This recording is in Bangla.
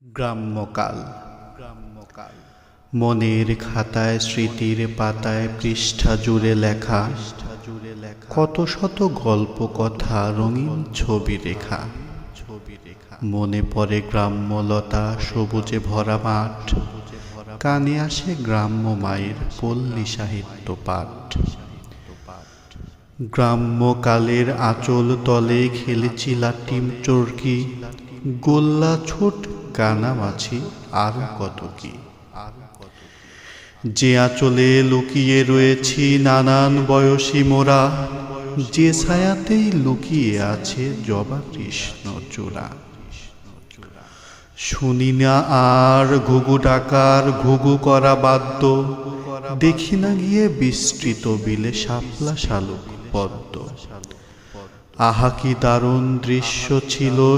গ্রাম্যকাল। মনের খাতায় স্মৃতির পাতায় পৃষ্ঠা জুড়ে লেখা কত শত গল্প কথা রঙিন ছবি রেখা। মনে পড়ে গ্রাম্যলতা সবুজে ভরা মাঠ, কানে আসে গ্রাম্য মায়ের পল্লী সাহিত্য পাঠ। গ্রাম্যকালের আঁচল তলে খেলেছি লাটিম চরকি, গোল্লা ছোট কানামাছি আরো কত কি। যে আঁচলে লুকিয়ে রয়েছি নানান বয়সী মোরা, যে ছায়াতেই লুকিয়ে আছে জবা কৃষ্ণ চূড়া। শুনি না আর ঘুঘু ডাকার ঘুঘু করা বাদ্য, দেখি না গিয়ে বিস্তৃত বিলে শাপলা শালুক পদ্ম। আহা কি দারুণ দৃশ্য ছিল